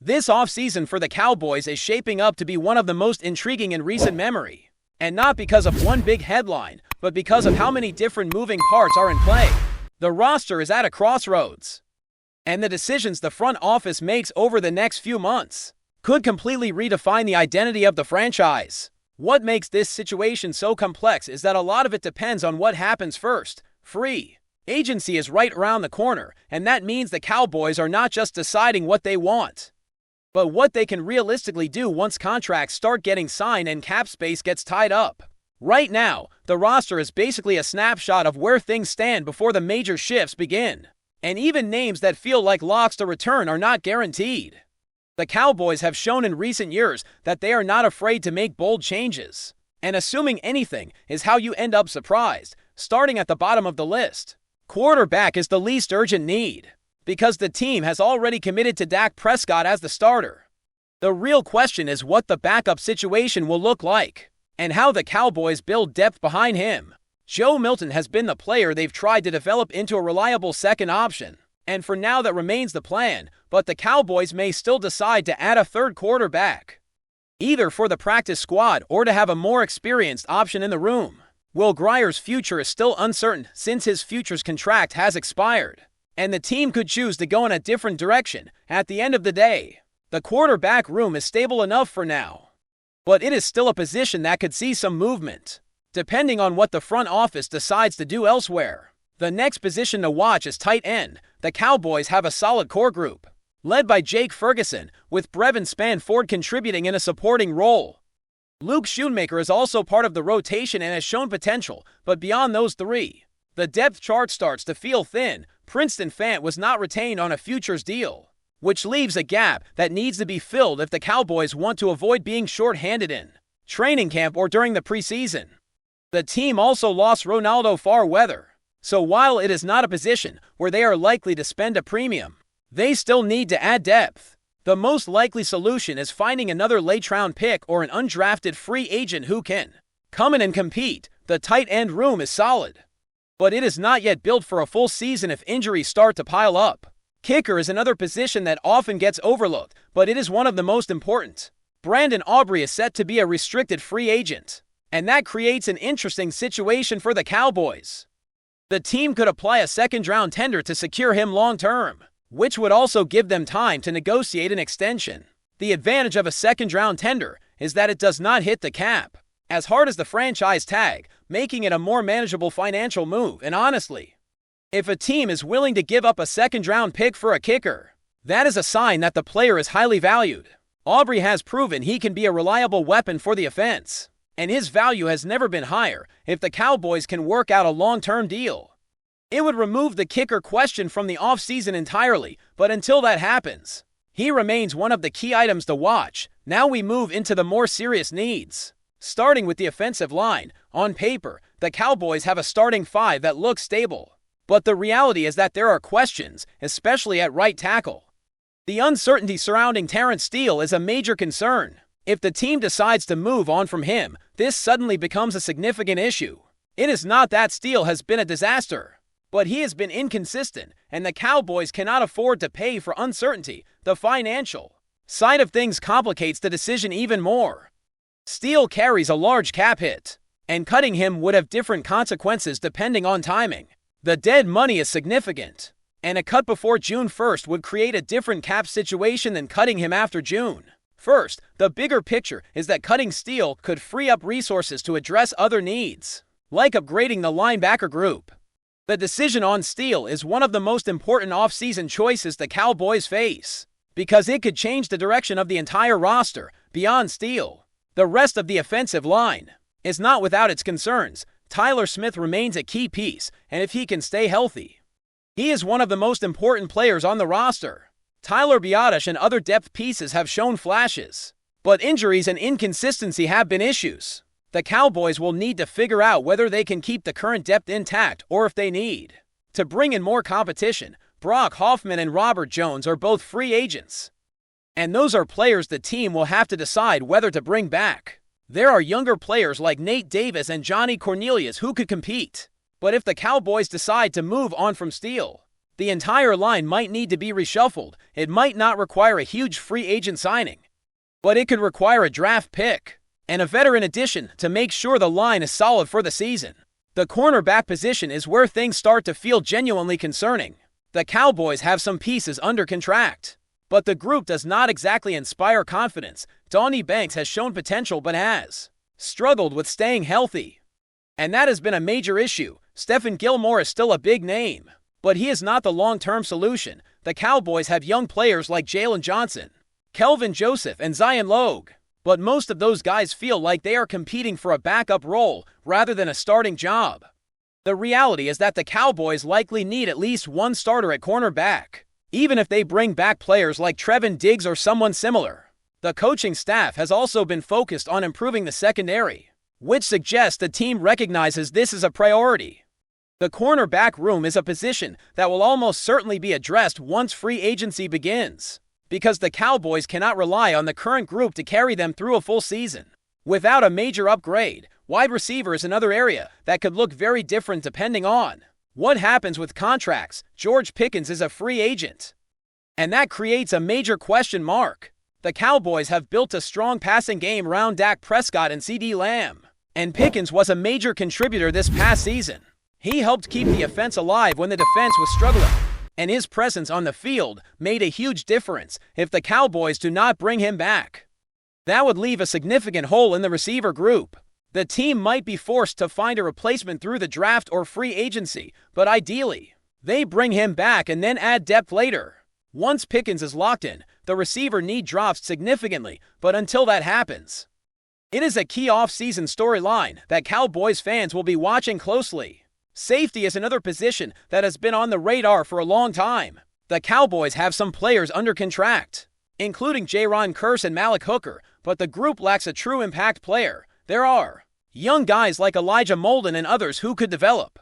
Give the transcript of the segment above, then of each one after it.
This offseason for the Cowboys is shaping up to be one of the most intriguing in recent memory. And not because of one big headline, but because of how many different moving parts are in play. The roster is at a crossroads. And the decisions the front office makes over the next few months could completely redefine the identity of the franchise. What makes this situation so complex is that a lot of it depends on what happens first. Free agency is right around the corner, and that means the Cowboys are not just deciding what they want, but what they can realistically do once contracts start getting signed and cap space gets tied up. Right now, the roster is basically a snapshot of where things stand before the major shifts begin. And even names that feel like locks to return are not guaranteed. The Cowboys have shown in recent years that they are not afraid to make bold changes. And assuming anything is how you end up surprised, starting at the bottom of the list. Quarterback is the least urgent need, because the team has already committed to Dak Prescott as the starter. The real question is what the backup situation will look like, and how the Cowboys build depth behind him. Joe Milton has been the player they've tried to develop into a reliable second option, and for now that remains the plan, but the Cowboys may still decide to add a third quarterback, either for the practice squad or to have a more experienced option in the room. Will Grier's future is still uncertain since his futures contract has expired, and the team could choose to go in a different direction. At the end of the day, the quarterback room is stable enough for now, but it is still a position that could see some movement, depending on what the front office decides to do elsewhere. The next position to watch is tight end. The Cowboys have a solid core group, led by Jake Ferguson, with Brevin Spanford contributing in a supporting role. Luke Schoonmaker is also part of the rotation and has shown potential, but beyond those three, the depth chart starts to feel thin. Princeton Fant was not retained on a futures deal, which leaves a gap that needs to be filled if the Cowboys want to avoid being short-handed in training camp or during the preseason. The team also lost Ronaldo Farweather, so while it is not a position where they are likely to spend a premium, they still need to add depth. The most likely solution is finding another late-round pick or an undrafted free agent who can come in and compete. The tight end room is solid, but it is not yet built for a full season if injuries start to pile up. Kicker is another position that often gets overlooked, but it is one of the most important. Brandon Aubrey is set to be a restricted free agent, and that creates an interesting situation for the Cowboys. The team could apply a second-round tender to secure him long-term, which would also give them time to negotiate an extension. The advantage of a second-round tender is that it does not hit the cap as hard as the franchise tag, making it a more manageable financial move. And honestly, if a team is willing to give up a second-round pick for a kicker, that is a sign that the player is highly valued. Aubrey has proven he can be a reliable weapon for the offense, and his value has never been higher. If the Cowboys can work out a long-term deal, it would remove the kicker question from the offseason entirely, but until that happens, he remains one of the key items to watch. Now we move into the more serious needs. Starting with the offensive line, on paper, the Cowboys have a starting five that looks stable, but the reality is that there are questions, especially at right tackle. The uncertainty surrounding Terrence Steele is a major concern. If the team decides to move on from him, this suddenly becomes a significant issue. It is not that Steele has been a disaster, but he has been inconsistent, and the Cowboys cannot afford to pay for uncertainty. The financial side of things complicates the decision even more. Steele carries a large cap hit, and cutting him would have different consequences depending on timing. The dead money is significant, and a cut before June 1st would create a different cap situation than cutting him after June 1st. The bigger picture is that cutting Steele could free up resources to address other needs, like upgrading the linebacker group. The decision on Steele is one of the most important offseason choices the Cowboys face, because it could change the direction of the entire roster. Beyond Steele, the rest of the offensive line is not without its concerns. Tyler Smith remains a key piece, and if he can stay healthy, he is one of the most important players on the roster. Tyler Biadasz and other depth pieces have shown flashes, but injuries and inconsistency have been issues. The Cowboys will need to figure out whether they can keep the current depth intact or if they need to bring in more competition. Brock Hoffman and Robert Jones are both free agents, and those are players the team will have to decide whether to bring back. There are younger players like Nate Davis and Johnny Cornelius who could compete, but if the Cowboys decide to move on from Steele, The entire line might need to be reshuffled. It might not require a huge free agent signing, but it could require a draft pick and a veteran addition to make sure the line is solid for the season. The cornerback position is where things start to feel genuinely concerning. The Cowboys have some pieces under contract, but the group does not exactly inspire confidence. Donnie Banks has shown potential but has struggled with staying healthy, and that has been a major issue. Stephon Gilmore is still a big name, but he is not the long-term solution. The Cowboys have young players like Jalen Johnson, Kelvin Joseph, and Zion Logue, but most of those guys feel like they are competing for a backup role rather than a starting job. The reality is that the Cowboys likely need at least one starter at cornerback, even if they bring back players like Trevon Diggs or someone similar. The coaching staff has also been focused on improving the secondary, which suggests the team recognizes this as a priority. The cornerback room is a position that will almost certainly be addressed once free agency begins, because the Cowboys cannot rely on the current group to carry them through a full season. Without a major upgrade, wide receiver is another area that could look very different depending on what happens with contracts. George Pickens is a free agent, and that creates a major question mark. The Cowboys have built a strong passing game around DAK Prescott and CeeDee Lamb, and Pickens was a major contributor this past season. He helped keep the offense alive when the defense was struggling, and his presence on the field made a huge difference. If the Cowboys do not bring him back, that would leave a significant hole in the receiver group. The team might be forced to find a replacement through the draft or free agency, but ideally, they bring him back and then add depth later. Once Pickens is locked in, the receiver need drops significantly, but until that happens, it is a key off-season storyline that Cowboys fans will be watching closely. Safety is another position that has been on the radar for a long time. The Cowboys have some players under contract, including Jaron Kearse and Malik Hooker, but the group lacks a true impact player. There are young guys like Elijah Molden and others who could develop,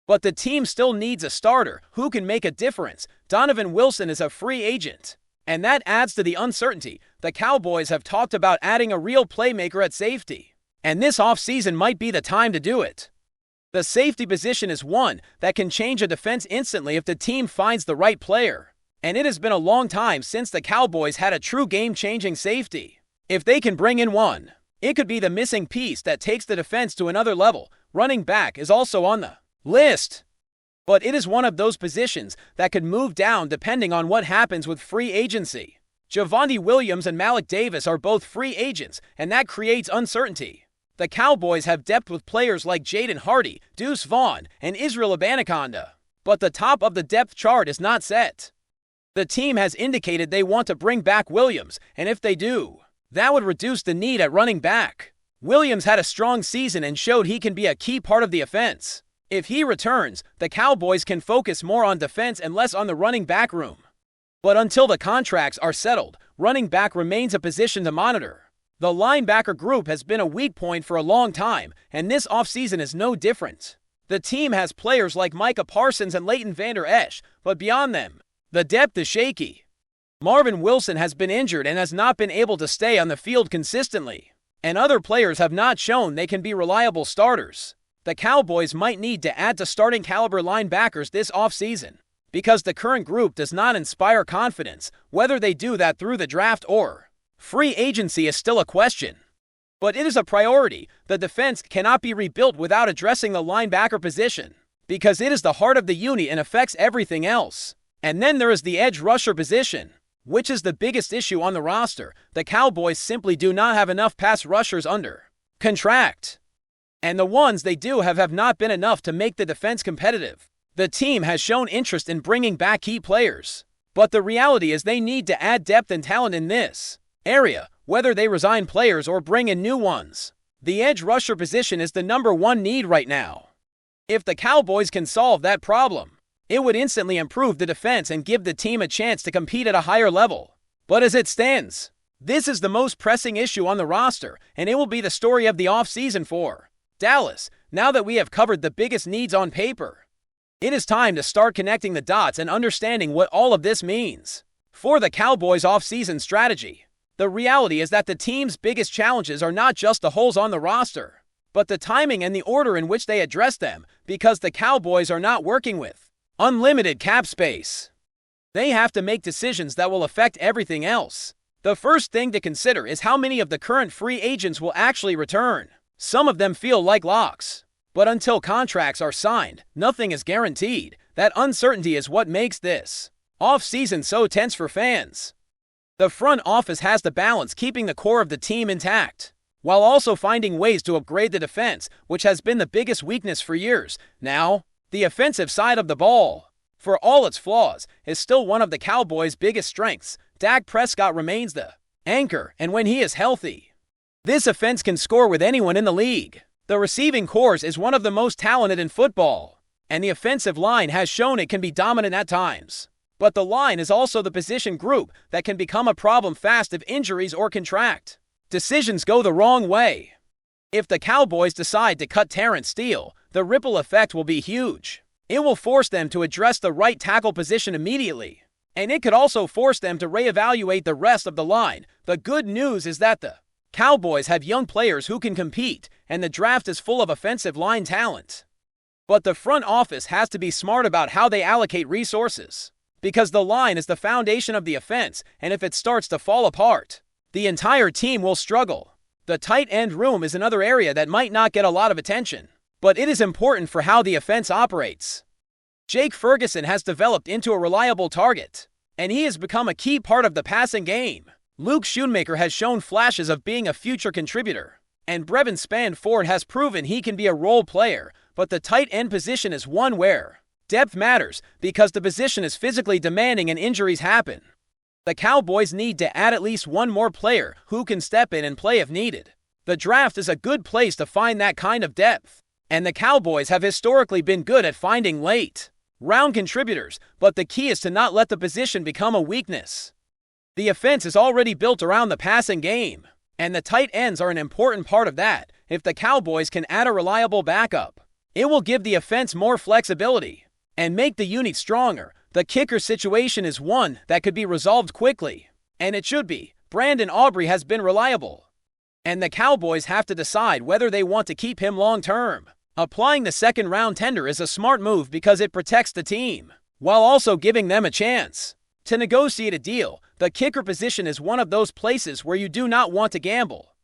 but the team still needs a starter who can make a difference. Donovan Wilson is a free agent, and that adds to the uncertainty. The Cowboys have talked about adding a real playmaker at safety, and this offseason might be the time to do it. The safety position is one that can change a defense instantly if the team finds the right player, and it has been a long time since the Cowboys had a true game-changing safety. If they can bring in one, it could be the missing piece that takes the defense to another level. Running back is also on the list, but it is one of those positions that could move down depending on what happens with free agency. Javonte Williams and Malik Davis are both free agents, and that creates uncertainty. The Cowboys have depth with players like Jaden Hardy, Deuce Vaughn, and Israel Abanikanda, but the top of the depth chart is not set. The team has indicated they want to bring back Williams, and if they do, that would reduce the need at running back. Williams had a strong season and showed he can be a key part of the offense. If he returns, the Cowboys can focus more on defense and less on the running back room. But until the contracts are settled, running back remains a position to monitor. The linebacker group has been a weak point for a long time, and this offseason is no different. The team has players like Micah Parsons and Leighton Vander Esch, but beyond them, the depth is shaky. Marvin Wilson has been injured and has not been able to stay on the field consistently, and other players have not shown they can be reliable starters. The Cowboys might need to add to starting caliber linebackers this offseason, because the current group does not inspire confidence. Whether they do that through the draft or free agency is still a question, but it is a priority. The defense cannot be rebuilt without addressing the linebacker position, because it is the heart of the unit and affects everything else. And then there is the edge rusher position, which is the biggest issue on the roster. The Cowboys simply do not have enough pass rushers under contract, and the ones they do have not been enough to make the defense competitive. The team has shown interest in bringing back key players, but the reality is they need to add depth and talent in this area, whether they resign players or bring in new ones. The edge rusher position is the number one need right now. If the Cowboys can solve that problem, it would instantly improve the defense and give the team a chance to compete at a higher level. But as it stands, this is the most pressing issue on the roster, and it will be the story of the offseason for Dallas. Now that we have covered the biggest needs on paper, it is time to start connecting the dots and understanding what all of this means for the Cowboys' offseason strategy. The reality is that the team's biggest challenges are not just the holes on the roster, but the timing and the order in which they address them, because the Cowboys are not working with Unlimited cap space. They have to make decisions that will affect everything else. The first thing to consider is how many of the current free agents will actually return. Some of them feel like locks. But until contracts are signed, nothing is guaranteed. That uncertainty is what makes this off-season so tense for fans. The front office has to balance keeping the core of the team intact, while also finding ways to upgrade the defense, which has been the biggest weakness for years. Now, the offensive side of the ball, for all its flaws, is still one of the Cowboys' biggest strengths. Dak Prescott remains the anchor, and when he is healthy, this offense can score with anyone in the league. The receiving corps is one of the most talented in football, and the offensive line has shown it can be dominant at times. But the line is also the position group that can become a problem fast if injuries or contract decisions go the wrong way. If the Cowboys decide to cut Terrence Steele, the ripple effect will be huge. It will force them to address the right tackle position immediately, and it could also force them to reevaluate the rest of the line. The good news is that the Cowboys have young players who can compete, and the draft is full of offensive line talent. But the front office has to be smart about how they allocate resources, because the line is the foundation of the offense, and if it starts to fall apart, the entire team will struggle. The tight end room is another area that might not get a lot of attention, but it is important for how the offense operates. Jake Ferguson has developed into a reliable target, and he has become a key part of the passing game. Luke Schoonmaker has shown flashes of being a future contributor, and Brevin Spann-Ford has proven he can be a role player, but the tight end position is one where depth matters because the position is physically demanding and injuries happen. The Cowboys need to add at least one more player who can step in and play if needed. The draft is a good place to find that kind of depth, and the Cowboys have historically been good at finding late-round contributors, but the key is to not let the position become a weakness. The offense is already built around the passing game, and the tight ends are an important part of that. If the Cowboys can add a reliable backup, it will give the offense more flexibility and make the unit stronger. The kicker situation is one that could be resolved quickly, and it should be. Brandon Aubrey has been reliable, and the Cowboys have to decide whether they want to keep him long-term. Applying the second-round tender is a smart move because it protects the team, while also giving them a chance to negotiate a deal. The kicker position is one of those places where you do not want to gamble,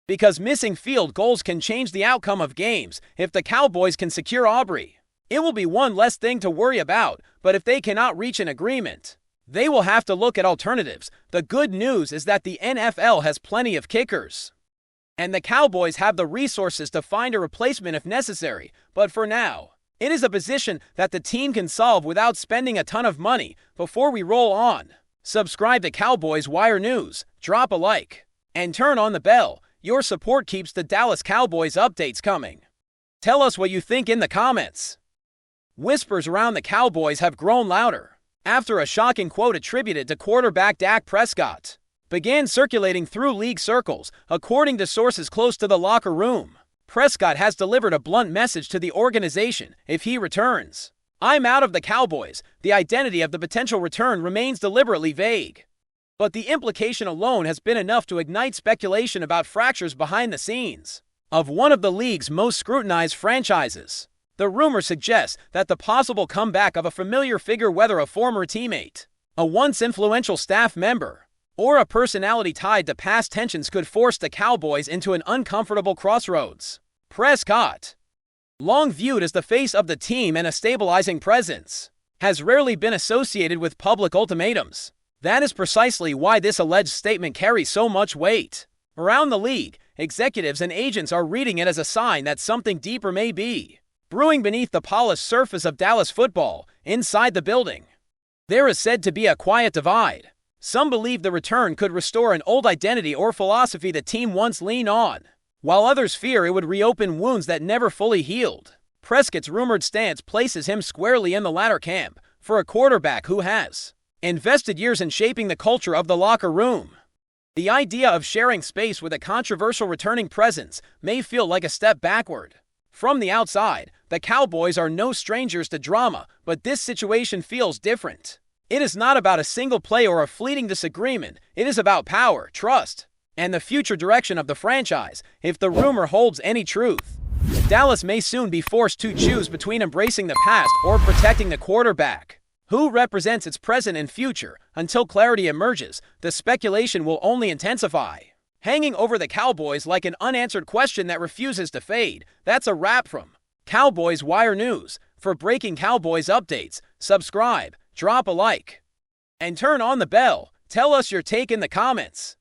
because missing field goals can change the outcome of games. If the Cowboys can secure Aubrey, it will be one less thing to worry about, but if they cannot reach an agreement, they will have to look at alternatives. The good news is that the NFL has plenty of kickers, and the Cowboys have the resources to find a replacement if necessary. But for now, it is a position that the team can solve without spending a ton of money. Before we roll on, subscribe to Cowboys Wire News, drop a like, and turn on the bell. Your support keeps the Dallas Cowboys updates coming. Tell us what you think in the comments. Whispers around the Cowboys have grown louder after a shocking quote attributed to quarterback Dak Prescott began circulating through league circles. According to sources close to the locker room, Prescott has delivered a blunt message to the organization: if he returns, I'm out of the Cowboys. The identity of the potential return remains deliberately vague, but the implication alone has been enough to ignite speculation about fractures behind the scenes of one of the league's most scrutinized franchises. The rumor suggests that the possible comeback of a familiar figure, whether a former teammate, a once influential staff member, or a personality tied to past tensions, could force the Cowboys into an uncomfortable crossroads. Prescott, long viewed as the face of the team and a stabilizing presence, has rarely been associated with public ultimatums. That is precisely why this alleged statement carries so much weight. Around the league, executives and agents are reading it as a sign that something deeper may be brewing beneath the polished surface of Dallas football. Inside the building, there is said to be a quiet divide. Some believe the return could restore an old identity or philosophy the team once leaned on, while others fear it would reopen wounds that never fully healed. Prescott's rumored stance places him squarely in the latter camp. For a quarterback who has invested years in shaping the culture of the locker room, the idea of sharing space with a controversial returning presence may feel like a step backward. From the outside, the Cowboys are no strangers to drama, but this situation feels different. It is not about a single play or a fleeting disagreement. It is about power, trust, and the future direction of the franchise. If the rumor holds any truth, Dallas may soon be forced to choose between embracing the past or protecting the quarterback. Who represents its present and future? Until clarity emerges, the speculation will only intensify, hanging over the Cowboys like an unanswered question that refuses to fade. That's a wrap from Cowboys Wire News. For breaking Cowboys updates, subscribe, drop a like, and turn on the bell. Tell us your take in the comments.